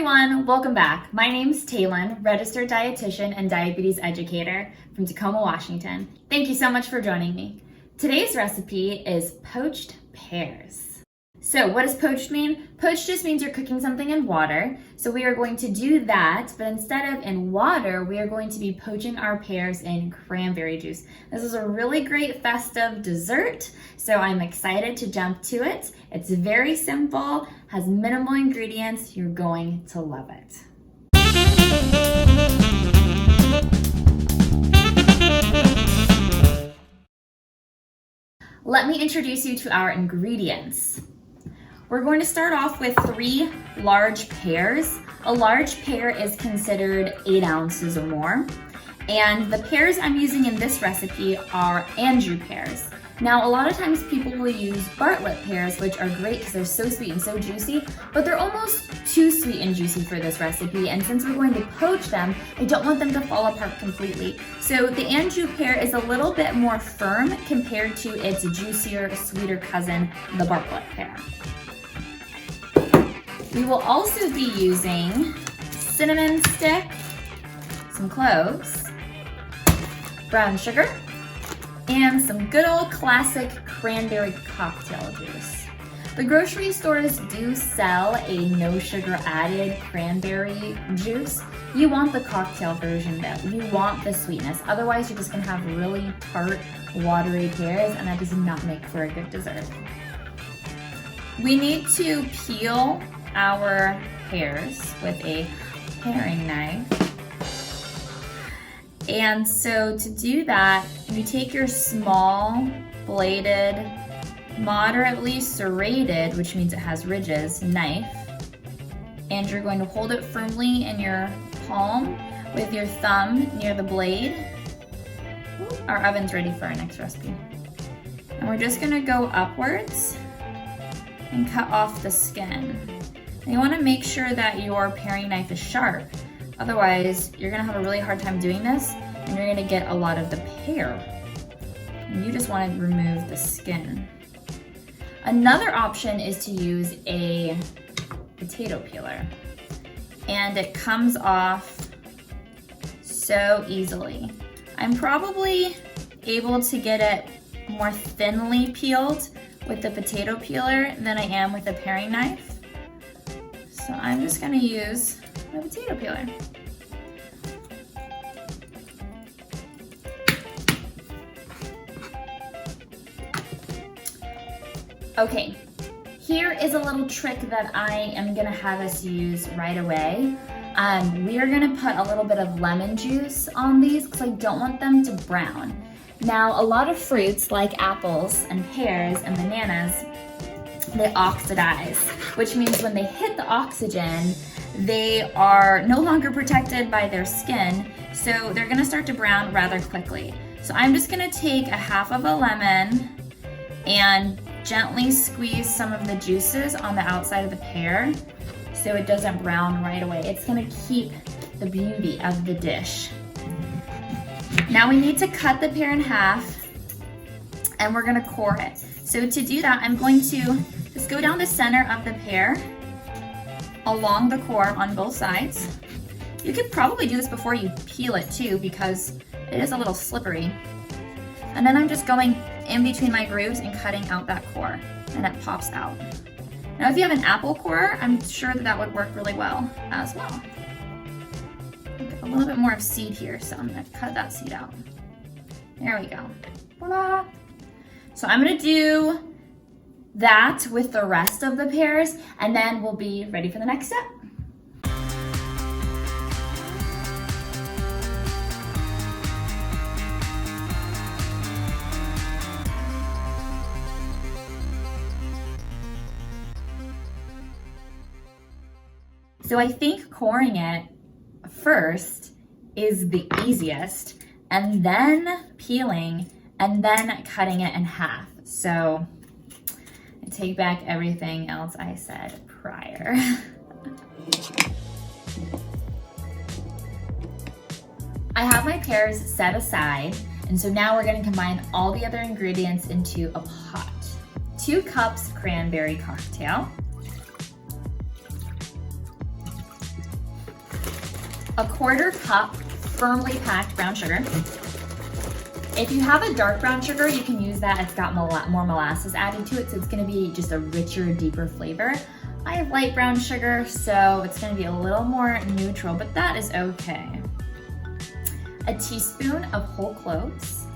everyone, welcome back. My name's Taylin, registered dietitian and diabetes educator from Tacoma, Washington. Thank you so much for joining me. Today's recipe is poached pears. So what does poached mean? Poached just means you're cooking something in water. So we are going to do that, but instead of in water, we are going to be poaching our pears in cranberry juice. This is a really great festive dessert, so I'm excited to jump to it. It's very simple, has minimal ingredients. You're going to love it. Let me introduce you to our ingredients. We're going to start off with 3 large pears. A large pear is considered 8 ounces or more. And the pears I'm using in this recipe are Anjou pears. Now, a lot of times people will use Bartlett pears, which are great because they're so sweet and so juicy, but they're almost too sweet and juicy for this recipe. And since we're going to poach them, I don't want them to fall apart completely. So the Anjou pear is a little bit more firm compared to its juicier, sweeter cousin, the Bartlett pear. We will also be using cinnamon stick, some cloves, brown sugar, and some good old classic cranberry cocktail juice. The grocery stores do sell a no sugar added cranberry juice. You want the cocktail version though. You want the sweetness. Otherwise you're just gonna have really tart, watery pears, and that does not make for a good dessert. We need to peel our pears with a paring knife. And so to do that, you take your small bladed, moderately serrated, which means it has ridges, knife, and you're going to hold it firmly in your palm with your thumb near the blade. Our oven's ready for our next recipe. And we're just gonna go upwards and cut off the skin. And you wanna make sure that your paring knife is sharp. Otherwise, you're gonna have a really hard time doing this and you're gonna get a lot of the pear. And you just wanna remove the skin. Another option is to use a potato peeler. And it comes off so easily. I'm probably able to get it more thinly peeled with the potato peeler than I am with a paring knife. So I'm just gonna use my potato peeler. Okay, here is a little trick that I am gonna have us use right away. We are gonna put a little bit of lemon juice on these because I don't want them to brown. Now, a lot of fruits like apples and pears and bananas, they oxidize, which means when they hit the oxygen, they are no longer protected by their skin, so they're gonna start to brown rather quickly. So I'm just gonna take a half of a lemon and gently squeeze some of the juices on the outside of the pear so it doesn't brown right away. It's gonna keep the beauty of the dish. Now we need to cut the pear in half and we're gonna core it. So to do that, I'm going to just go down the center of the pear along the core on both sides. You could probably do this before you peel it too because it is a little slippery. And then I'm just going in between my grooves and cutting out that core and it pops out. Now if you have an apple core, I'm sure that would work really well as well. A little bit more of seed here, so I'm gonna cut that seed out. There we go. Voila. So I'm gonna do that with the rest of the pears and then we'll be ready for the next step. So I think coring it first is the easiest, and then peeling, and then cutting it in half. So I take back everything else I said prior. I have my pears set aside, and so now we're gonna combine all the other ingredients into a pot. 2 cups cranberry cocktail, a 1/4 cup firmly packed brown sugar. If you have a dark brown sugar, you can use that. It's got more molasses added to it, so it's gonna be just a richer, deeper flavor. I have light brown sugar, so it's gonna be a little more neutral, but that is okay. A teaspoon of whole cloves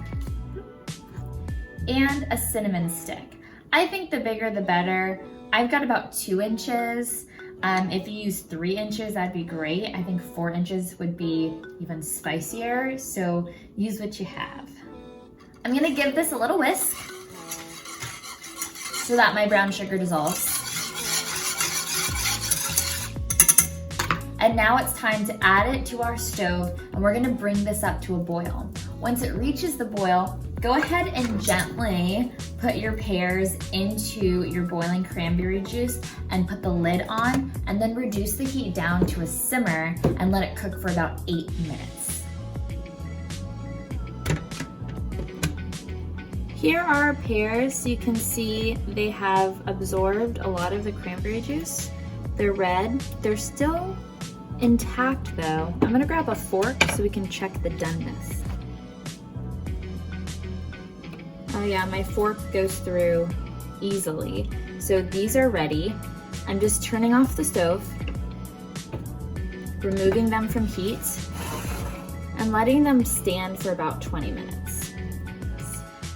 and a cinnamon stick. I think the bigger the better. I've got about 2 inches. If you use 3 inches, that'd be great. I think 4 inches would be even spicier, so use what you have. I'm gonna give this a little whisk so that my brown sugar dissolves. And now it's time to add it to our stove, and we're gonna bring this up to a boil. Once it reaches the boil, go ahead and gently put your pears into your boiling cranberry juice and put the lid on, and then reduce the heat down to a simmer and let it cook for about 8 minutes. Here are our pears. You can see they have absorbed a lot of the cranberry juice. They're red. They're still intact though. I'm gonna grab a fork so we can check the doneness. Oh yeah, my fork goes through easily. So these are ready. I'm just turning off the stove, removing them from heat, and letting them stand for about 20 minutes.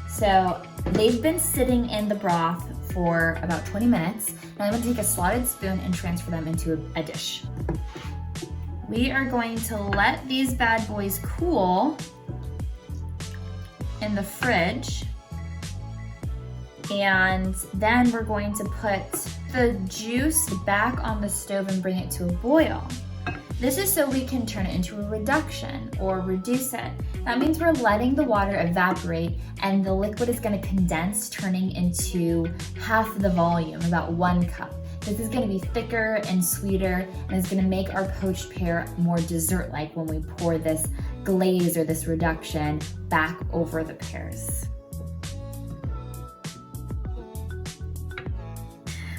So they've been sitting in the broth for about 20 minutes. Now I'm gonna take a slotted spoon and transfer them into a dish. We are going to let these bad boys cool in the fridge. And then we're going to put the juice back on the stove and bring it to a boil. This is so we can turn it into a reduction or reduce it. That means we're letting the water evaporate and the liquid is gonna condense, turning into half the volume, about 1 cup. This is gonna be thicker and sweeter, and it's gonna make our poached pear more dessert-like when we pour this glaze or this reduction back over the pears.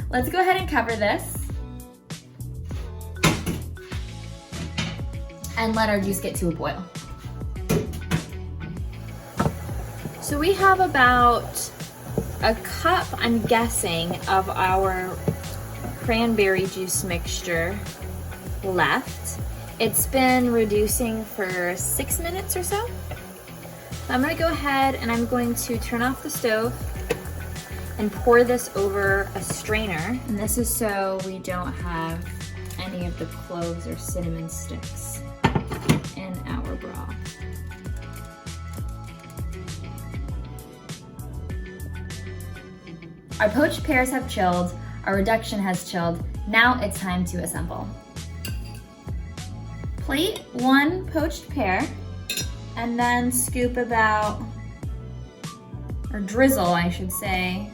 Let's go ahead and cover this and let our juice get to a boil. So we have about a cup, I'm guessing, of our cranberry juice mixture left. It's been reducing for 6 minutes or so. I'm gonna go ahead and I'm going to turn off the stove and pour this over a strainer. And this is so we don't have any of the cloves or cinnamon sticks in our broth. Our poached pears have chilled, our reduction has chilled. Now it's time to assemble. Plate 1 poached pear and then scoop about, or drizzle I should say,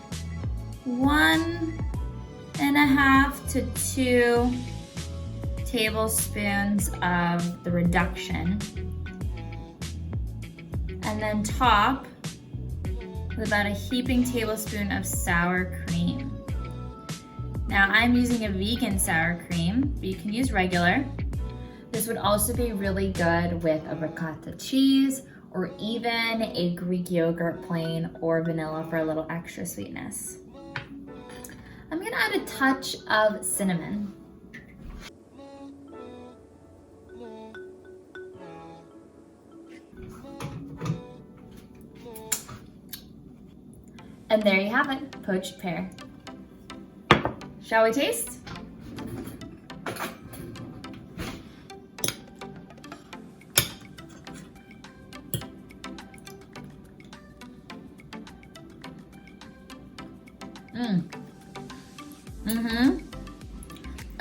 1.5 to 2 tablespoons of the reduction, and then top with about a heaping tablespoon of sour cream. Now I'm using a vegan sour cream, but you can use regular. This would also be really good with a ricotta cheese or even a Greek yogurt plain or vanilla for a little extra sweetness. I'm gonna add a touch of cinnamon. And there you have it, poached pear. Shall we taste?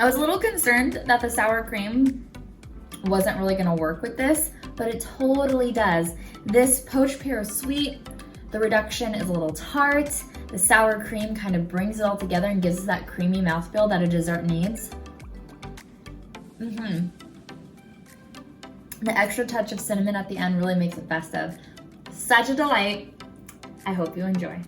I was a little concerned that the sour cream wasn't really gonna work with this, but it totally does. This poached pear is sweet, the reduction is a little tart, the sour cream kind of brings it all together and gives us that creamy mouthfeel that a dessert needs. The extra touch of cinnamon at the end really makes it festive. Such a delight. I hope you enjoy.